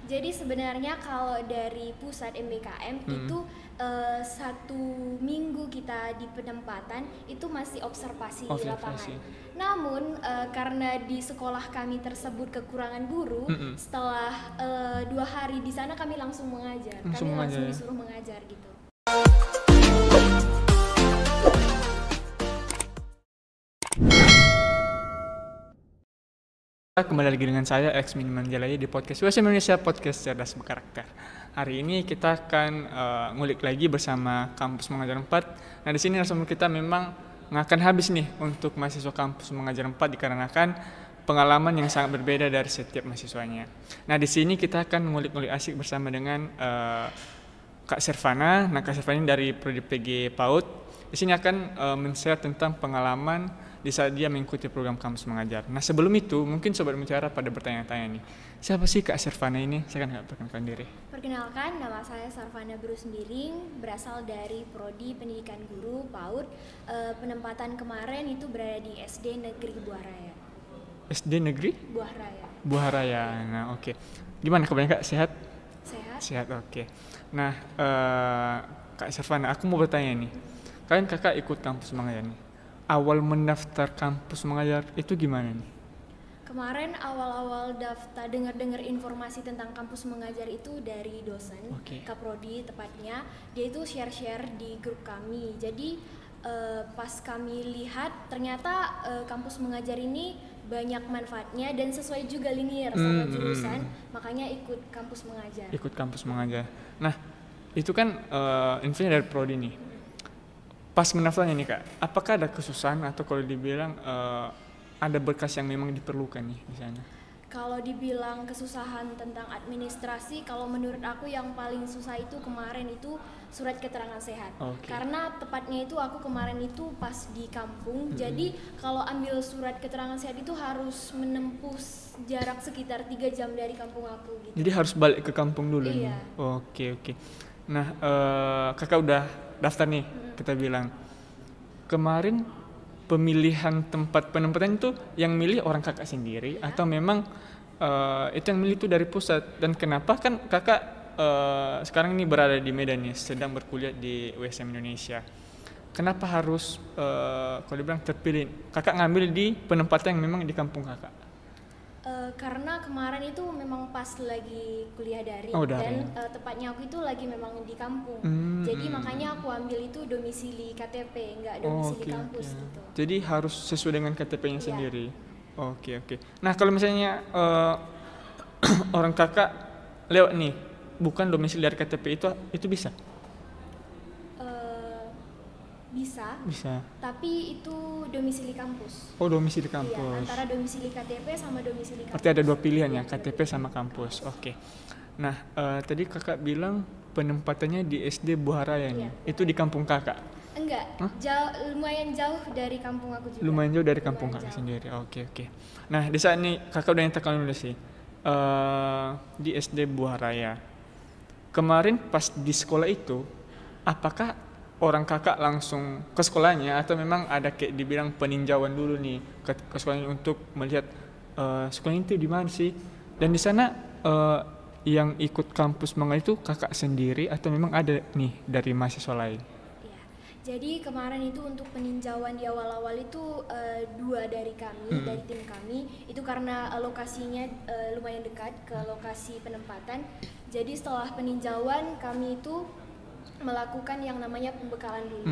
Jadi sebenarnya kalau dari pusat MBKM itu 1 minggu kita di penempatan itu masih observasi di lapangan. Namun karena di sekolah kami tersebut kekurangan guru, setelah 2 hari di sana kami langsung mengajar. Kami langsung disuruh mengajar gitu. Kembali lagi dengan saya X Miniman Jalaya di podcast USM Indonesia, podcast cerdas berkarakter. Hari ini kita akan ngulik lagi bersama Kampus Mengajar 4. Nah, di sini narasumber kita memang akan habis nih untuk mahasiswa Kampus Mengajar 4 dikarenakan pengalaman yang sangat berbeda dari setiap mahasiswanya. Nah, di sini kita akan ngulik-ngulik asik bersama dengan Kak Servana. Nah, Kak Servana ini dari Prodi PG PAUD. Di sini akan men-share tentang pengalaman di saat dia mengikuti program Kampus Mengajar. Nah, sebelum itu mungkin Sobat Mutiara pada bertanya-tanya nih, siapa sih Kak Servana ini? Saya kan perkenalkan diri. Perkenalkan, nama saya Sarvana Berusmiring, berasal dari Prodi Pendidikan Guru PAUD. Penempatan kemarin itu berada di SD Negeri Buah Raya. SD Negeri? Buah Raya. Buah Raya. Nah, oke. Gimana kabarnya Kak? Sehat? Sehat. Sehat, oke. Nah, Kak Servana, aku mau bertanya nih. Kalian kakak ikut Kampus Mengajar nih. Awal mendaftar Kampus Mengajar itu gimana nih? Kemarin awal-awal daftar dengar informasi tentang Kampus Mengajar itu dari dosen, Kaprodi tepatnya. Dia itu share-share di grup kami. Jadi pas kami lihat ternyata Kampus Mengajar ini banyak manfaatnya dan sesuai juga linear sama jurusan, makanya ikut Kampus Mengajar. Ikut Kampus Mengajar. Nah, itu kan infonya dari Prodi nih. Pas mendaftarnya nih Kak, apakah ada kesusahan atau kalau dibilang ada berkas yang memang diperlukan nih di sana? Kalau dibilang kesusahan tentang administrasi, kalau menurut aku yang paling susah itu kemarin itu surat keterangan sehat. Karena tepatnya itu aku kemarin itu pas di kampung, jadi kalau ambil surat keterangan sehat itu harus menempuh jarak sekitar 3 jam dari kampung aku gitu. Jadi harus balik ke kampung dulu nih? Oke. Nah, kakak udah daftar nih, kita bilang. Kemarin pemilihan tempat penempatan itu yang milih orang kakak sendiri atau memang itu yang milih itu dari pusat? Dan kenapa kan kakak sekarang ini berada di Medan nih, sedang berkuliah di USM Indonesia. Kenapa harus kalau dibilang terpilih kakak ngambil di penempatan yang memang di kampung kakak? Karena kemarin itu memang pas lagi kuliah daring, dan tepatnya aku itu lagi memang di kampung. Jadi makanya aku ambil itu domisili KTP, enggak domisili kampus gitu. Jadi harus sesuai dengan KTP-nya sendiri. Oke. Nah, kalau misalnya orang kakak lewat nih bukan domisili dari KTP itu bisa? Bisa. Tapi itu domisili kampus. Oh, domisili kampus. Iya, antara domisili KTP sama domisili kampus. Berarti ada dua pilihan ya, KTP sama kampus. Oke. Nah, tadi kakak bilang penempatannya di SD Buah Raya nih. Itu di kampung kakak? Enggak, lumayan jauh dari kampung aku juga. Lumayan jauh dari kampung kakak sendiri. Oke. Nah, di saat ini kakak udah nyatakan dulu sih. Di SD Buah Raya. Kemarin pas di sekolah itu, apakah orang kakak langsung ke sekolahnya atau memang ada kayak dibilang peninjauan dulu nih ke sekolahnya untuk melihat sekolah itu di mana sih? Dan di sana yang ikut Kampus Mengajar itu kakak sendiri atau memang ada nih dari mahasiswa lain? Iya. Jadi kemarin itu untuk peninjauan di awal-awal itu 2 dari kami, dari tim kami. Itu karena lokasinya lumayan dekat ke lokasi penempatan. Jadi setelah peninjauan kami itu melakukan yang namanya pembekalan dulu.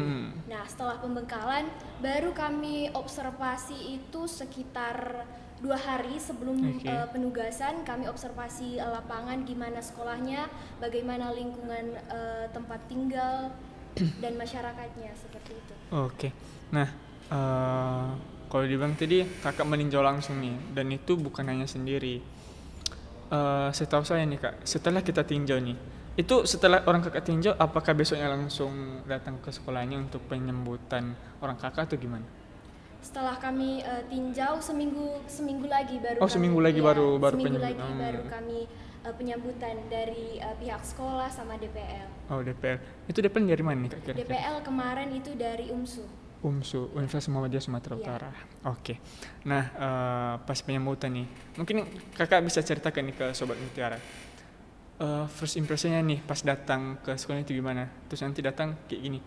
Nah, setelah pembekalan baru kami observasi itu sekitar 2 hari sebelum penugasan. Kami observasi lapangan gimana sekolahnya, bagaimana lingkungan tempat tinggal dan masyarakatnya, seperti itu. Oke. Nah, kalau dibilang tadi kakak meninjau langsung nih, dan itu bukan hanya sendiri. Setahu saya nih Kak, setelah kita tinjau nih, itu setelah orang kakak tinjau, apakah besoknya langsung datang ke sekolahnya untuk penyambutan orang kakak atau gimana? Setelah kami tinjau seminggu lagi baru kami penyambutan dari pihak sekolah sama DPL. Oh, DPL. Itu DPL dari mana nih Kak kira-kira? DPL kemarin itu dari UMSU, Universitas Muhammadiyah Sumatera Utara. Oke. Nah, pas penyambutan nih, mungkin kakak bisa ceritakan nih ke Sobat Mutiara. first impressionnya nih pas datang ke sekolah itu gimana? Terus nanti datang kayak gini,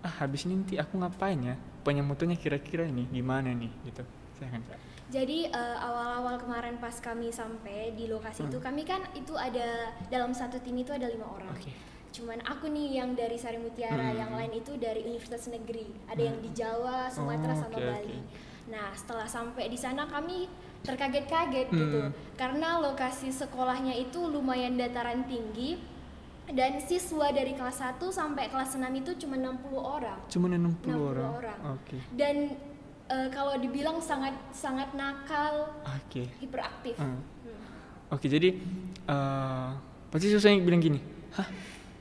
habis ini nanti aku ngapain ya? Penyemutannya kira-kira ini gimana nih gitu. Silakan Kak. Jadi awal-awal kemarin pas kami sampai di lokasi itu, kami kan itu ada dalam satu tim itu ada 5 orang. Okay. Cuman aku nih yang dari Sari Mutiara, yang lain itu dari Universitas Negeri. Ada yang di Jawa, Sumatera sama Bali. Nah, setelah sampai di sana kami terkaget-kaget gitu. Karena lokasi sekolahnya itu lumayan dataran tinggi dan siswa dari kelas 1 sampai kelas 6 itu cuma 60 orang. Cuma 60 orang. Okay. Dan kalau dibilang sangat nakal, hiperaktif. Oke, jadi pasti susah bilang gini,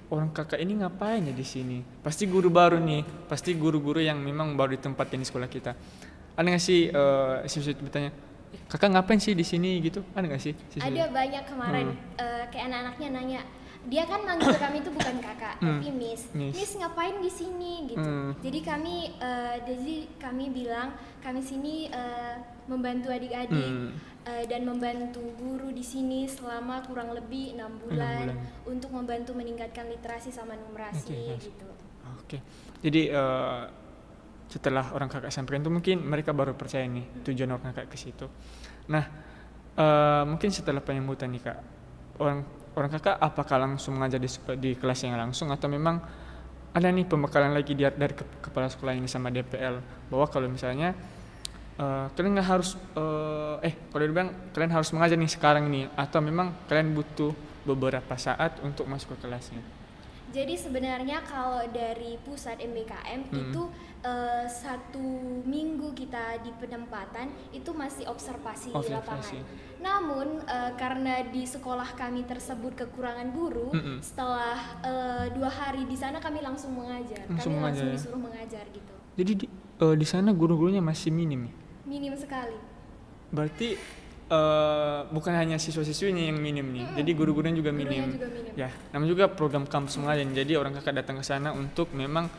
orang kakak ini ngapain ya di sini? Pasti guru baru nih, pasti guru-guru yang memang baru ditempatin di sekolah kita. Ada nggak sih siswa itu bertanya, kakak ngapain sih di sini gitu? Ada nggak sih? Ada banyak kemarin, kayak anak-anaknya nanya. Dia kan manggil kami itu bukan kakak, tapi Miss ngapain di sini gitu. Jadi kami bilang kami sini membantu adik-adik dan membantu guru di sini selama kurang lebih 6 bulan untuk membantu meningkatkan literasi sama numerasi gitu. Oke. Jadi setelah orang kakak sampaikan itu mungkin mereka baru percaya nih tujuan orang kakak ke situ. Nah, mungkin setelah penyambutan nih Kak, orang kakak apakah langsung mengajar di kelas yang langsung atau memang ada nih pembekalan lagi dari kepala sekolah ini sama DPL bahwa kalau misalnya kalian nggak harus kalau dibilang kalian harus mengajar nih sekarang nih atau memang kalian butuh beberapa saat untuk masuk ke kelasnya? Jadi sebenarnya kalau dari pusat MBKM itu 1 minggu kita di penempatan itu masih observasi di lapangan. Namun karena di sekolah kami tersebut kekurangan guru, setelah 2 hari di sana kami langsung mengajar. Langsung disuruh mengajar gitu. Jadi di sana guru-gurunya masih minim? Minim sekali. Berarti bukan hanya siswa-siswinya yang minim nih, jadi guru-gurunya juga minim. Ya, namanya juga program kampus mengajar. Jadi orang kakak datang ke sana untuk memang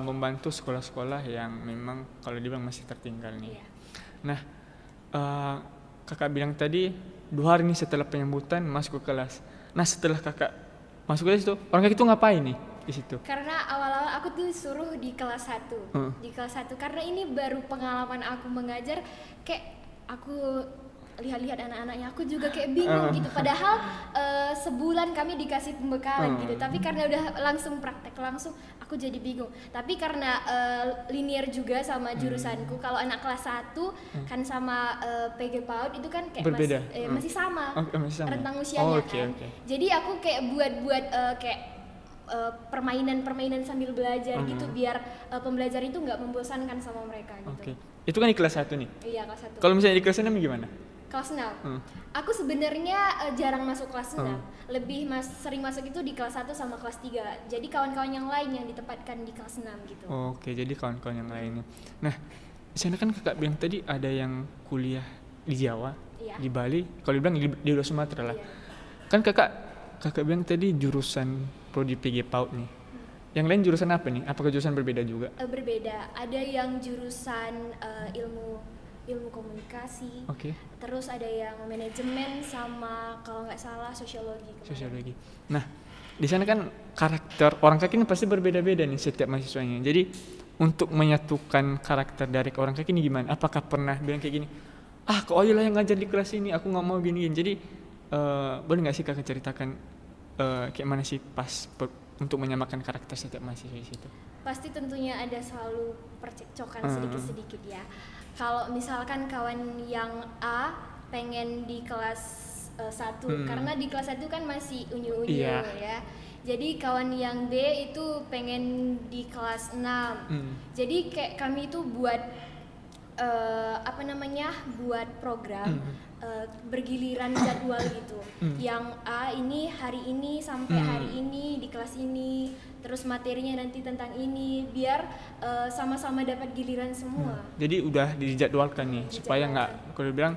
membantu sekolah-sekolah yang memang kalau dibilang masih tertinggal nih. Nah, kakak bilang tadi 2 hari nih setelah penyambutan masuk ke kelas. Nah, setelah kakak masuk ke kelas itu, orang kakak itu ngapain nih di situ? Karena awal-awal aku tuh disuruh di kelas 1. Di kelas 1 karena ini baru pengalaman aku mengajar, kayak aku lihat-lihat anak-anaknya, aku juga kayak bingung gitu. Padahal sebulan kami dikasih pembekalan gitu, tapi karena udah langsung praktek langsung, aku jadi bingung. Tapi karena linear juga sama jurusanku, kalau anak kelas 1 kan sama PG PAUD itu kan kayak berbeda. masih sama, rentang usianya kan. Okay. Jadi aku kayak buat kayak permainan sambil belajar gitu, biar pembelajar itu nggak membosankan sama mereka gitu. Itu kan di kelas 1 nih? Iya, kelas 1. Kalau misalnya di kelas 6 gimana? Kelas 6. Aku sebenarnya jarang masuk kelas 6. Lebih sering masuk itu di kelas 1 sama kelas 3. Jadi kawan-kawan yang lain yang ditempatkan di kelas 6 gitu. Oke, jadi kawan-kawan yang lainnya. Nah, di sana kan kakak bilang tadi ada yang kuliah di Jawa, di Bali, kalau dibilang di luar Sumatera lah. Kan kakak bilang tadi jurusan prodi PG PAUD nih. Yang lain jurusan apa nih? Apakah jurusan berbeda juga? Berbeda. Ada yang jurusan ilmu komunikasi. Terus ada yang manajemen sama kalau nggak salah sosiologi. Nah, di sana kan karakter orang kaki ini pasti berbeda-beda nih setiap mahasiswanya. Jadi untuk menyatukan karakter dari orang kaki ini gimana? Apakah pernah bilang kayak gini? Kok Oyo lah yang ngajar di kelas ini, aku nggak mau gini. Jadi boleh nggak sih kakak ceritakan kayak mana sih pas untuk menyamakan karakter setiap mahasiswa di situ? Pasti tentunya ada selalu percekcokan sedikit-sedikit ya. Kalau misalkan kawan yang A pengen di kelas 1, karena di kelas 1 kan masih unyu-unyu ya. Jadi kawan yang B itu pengen di kelas 6. Jadi kayak kami itu buat buat program bergiliran jadwal gitu. Yang A ini hari ini sampai hari ini di kelas ini, terus materinya nanti tentang ini, biar sama-sama dapat giliran semua. Jadi udah dijadwalkan nih supaya nggak, kalau bilang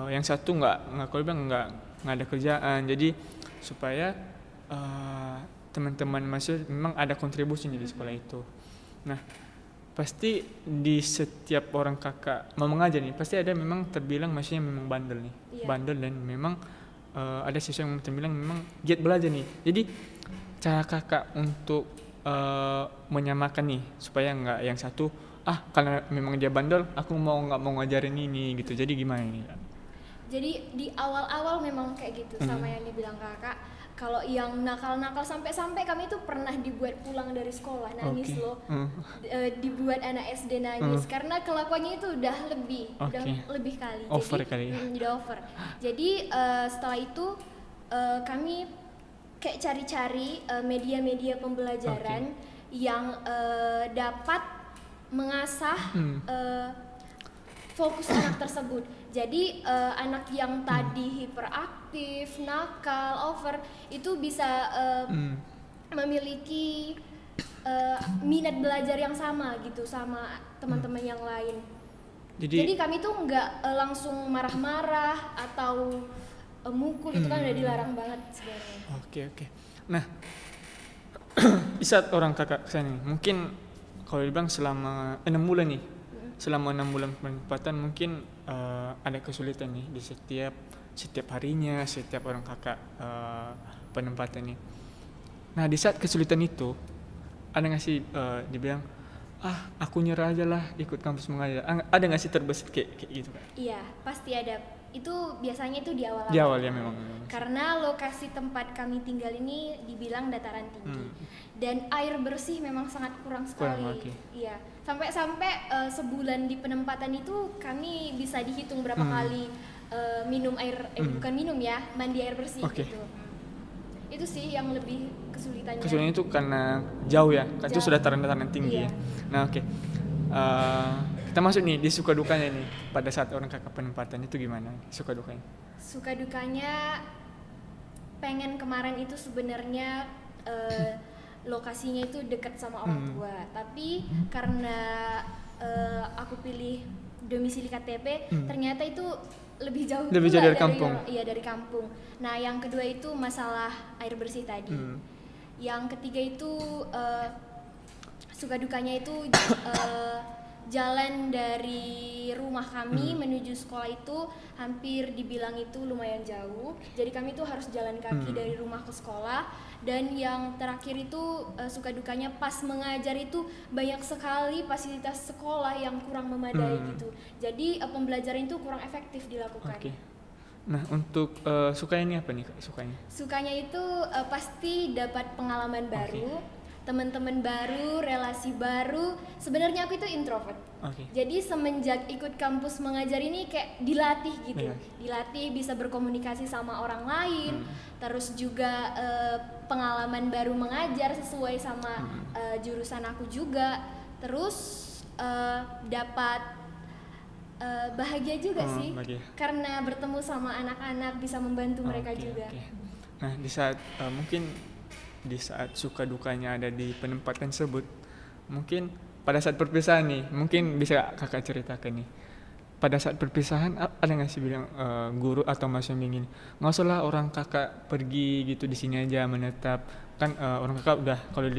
yang satu nggak kalau bilang nggak ada kerjaan. Jadi supaya teman-teman mahasiswa memang ada kontribusinya di sekolah itu. Nah, pasti di setiap orang kakak mau mengajar nih pasti ada memang terbilang maksudnya memang bandel nih, bandel dan memang ada siswa yang bilang memang giat belajar nih. Jadi cara kakak untuk menyamakan nih supaya nggak yang satu karena memang dia bandel aku nggak mau ngajarin ini gitu. Jadi gimana nih? Jadi di awal-awal memang kayak gitu sama yang dibilang kakak. Kalau yang nakal-nakal sampai kami tuh pernah dibuat pulang dari sekolah nangis loh. Dibuat anak SD nangis karena kelakuannya itu udah lebih kali. Over jadi, kali ya. Udah over. Jadi setelah itu kami kayak cari-cari media-media pembelajaran yang dapat mengasah fokus anak tersebut. Jadi anak yang tadi hiperaktif, nakal, over itu bisa memiliki minat belajar yang sama gitu sama teman-teman yang lain. Jadi kami tuh nggak langsung marah-marah atau mukul, itu kan udah dilarang banget sebenarnya. Oke. Nah, di saat orang kakak kesana mungkin kalau dibilang selama 6 bulan nih, selama 6 bulan penempatan mungkin ada kesulitan nih di setiap harinya, setiap orang kakak penempatan nih. Nah di saat kesulitan itu ada nggak sih dibilang aku nyerah aja lah ikut kampus mengajar, ada nggak sih terbesit kayak gitu kan? Iya pasti ada. Itu biasanya itu di awal-awal. Di awal ya memang. Karena lokasi tempat kami tinggal ini dibilang dataran tinggi dan air bersih memang sangat kurang sekali. Iya. Sampai sebulan di penempatan itu kami bisa dihitung berapa kali minum air bukan minum ya, mandi air bersih gitu. Itu sih yang lebih kesulitannya. Kesulitannya itu karena jauh ya, kan itu sudah dataran tinggi. Iya. Nah kita masuk nih di suka dukanya nih pada saat orang kakak penempatan itu gimana suka dukanya? Suka dukanya pengen kemarin itu sebenarnya lokasinya itu dekat sama orang tua, tapi karena aku pilih domisili KTP ternyata itu lebih jauh dari kampung. Iya dari kampung. Nah yang kedua itu masalah air bersih tadi. Yang ketiga itu suka dukanya itu jalan dari rumah kami menuju sekolah itu hampir dibilang itu lumayan jauh. Jadi kami tuh harus jalan kaki dari rumah ke sekolah. Dan yang terakhir itu suka dukanya pas mengajar itu banyak sekali fasilitas sekolah yang kurang memadai gitu. Jadi pembelajaran itu kurang efektif dilakukan. Nah untuk sukanya ini apa nih sukanya? Sukanya itu pasti dapat pengalaman baru, teman-teman baru, relasi baru. Sebenarnya aku itu introvert. Jadi semenjak ikut kampus mengajar ini kayak dilatih gitu. Dilatih bisa berkomunikasi sama orang lain. Terus juga pengalaman baru mengajar sesuai sama jurusan aku juga. Terus dapat bahagia juga sih. Karena bertemu sama anak-anak bisa membantu mereka juga. Nah di saat mungkin di saat suka dukanya ada di penempatan tersebut, mungkin pada saat perpisahan nih, mungkin bisa kakak ceritakan nih. Pada saat perpisahan ada nggak sih bilang guru atau mahasiswa yang ingin nggak usah lah orang kakak pergi gitu, di sini aja menetap kan orang kakak udah kalau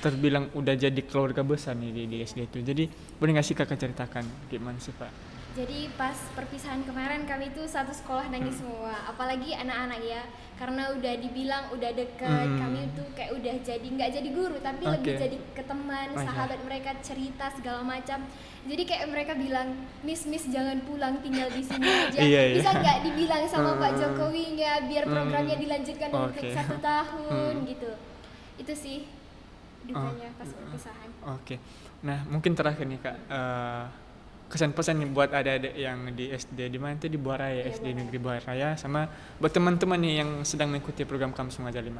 terbilang udah jadi keluarga besar nih di SD itu. Jadi boleh nggak sih kakak ceritakan gimana sih Pak? Jadi pas perpisahan kemarin kami tuh satu sekolah nangis semua, apalagi anak-anak ya, karena udah dibilang udah deket, kami tuh kayak udah jadi nggak jadi guru tapi lebih jadi ke teman, sahabat mereka, cerita segala macam. Jadi kayak mereka bilang, Miss jangan pulang, tinggal di sini aja. Bisa nggak dibilang sama Pak Jokowinya biar programnya dilanjutkan untuk 1 tahun gitu. Itu sih dukanya pas perpisahan. Nah mungkin terakhir nih Kak. Kesan-pesan nih buat adik-adik yang di SD di mana itu di Buah Raya, SD Negeri Buah Raya, sama buat teman-teman nih yang sedang mengikuti program Kampus Mengajar 5.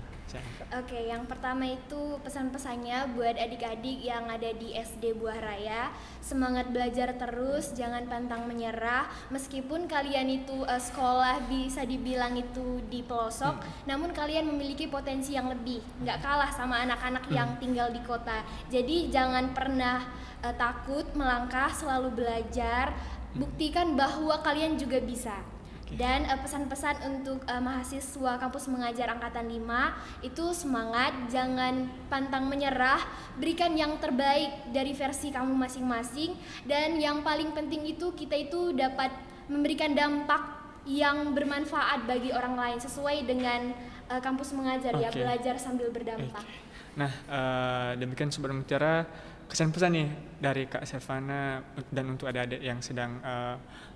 Yang pertama itu pesan-pesannya buat adik-adik yang ada di SD Buah Raya, semangat belajar terus, jangan pantang menyerah. Meskipun kalian itu sekolah bisa dibilang itu di pelosok, namun kalian memiliki potensi yang lebih, nggak kalah sama anak-anak yang tinggal di kota. Jadi jangan pernah takut melangkah, selalu belajar, buktikan bahwa kalian juga bisa. Dan pesan-pesan untuk mahasiswa Kampus Mengajar Angkatan 5 itu semangat, jangan pantang menyerah, berikan yang terbaik dari versi kamu masing-masing. Dan yang paling penting itu kita itu dapat memberikan dampak yang bermanfaat bagi orang lain sesuai dengan kampus mengajar ya, Oke. belajar sambil berdampak. Nah, demikian Sobat Mutiara kesan pesan nih dari Kak Sevana dan untuk adik-adik yang sedang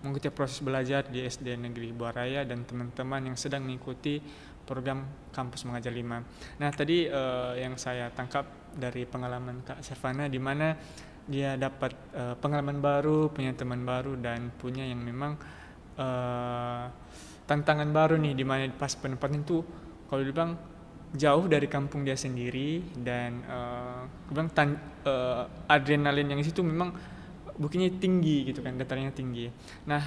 mengikuti proses belajar di SD Negeri Buah Raya dan teman-teman yang sedang mengikuti program Kampus Mengajar 5. Nah, tadi yang saya tangkap dari pengalaman Kak Sevana di mana dia dapat pengalaman baru, punya teman baru dan punya yang memang tantangan baru nih di mana pas penempatan itu kalau dibilang jauh dari kampung dia sendiri dan adrenalin yang di situ memang buktinya tinggi gitu kan, datarannya tinggi. Nah,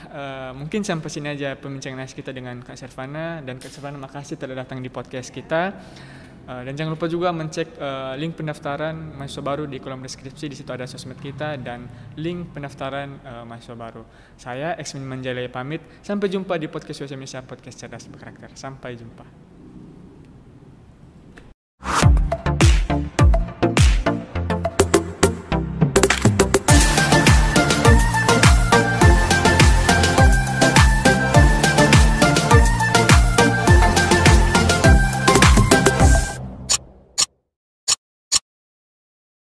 mungkin sampai sini aja pembincangan kita dengan Kak Servana, dan Kak Servana makasih telah datang di podcast kita. Dan jangan lupa juga mencek link pendaftaran mahasiswa baru di kolom deskripsi. Di situ ada sosmed kita dan link pendaftaran mahasiswa baru. Saya Eksmin Manjalaya pamit. Sampai jumpa di podcast Indonesia, podcast cerdas berkarakter. Sampai jumpa.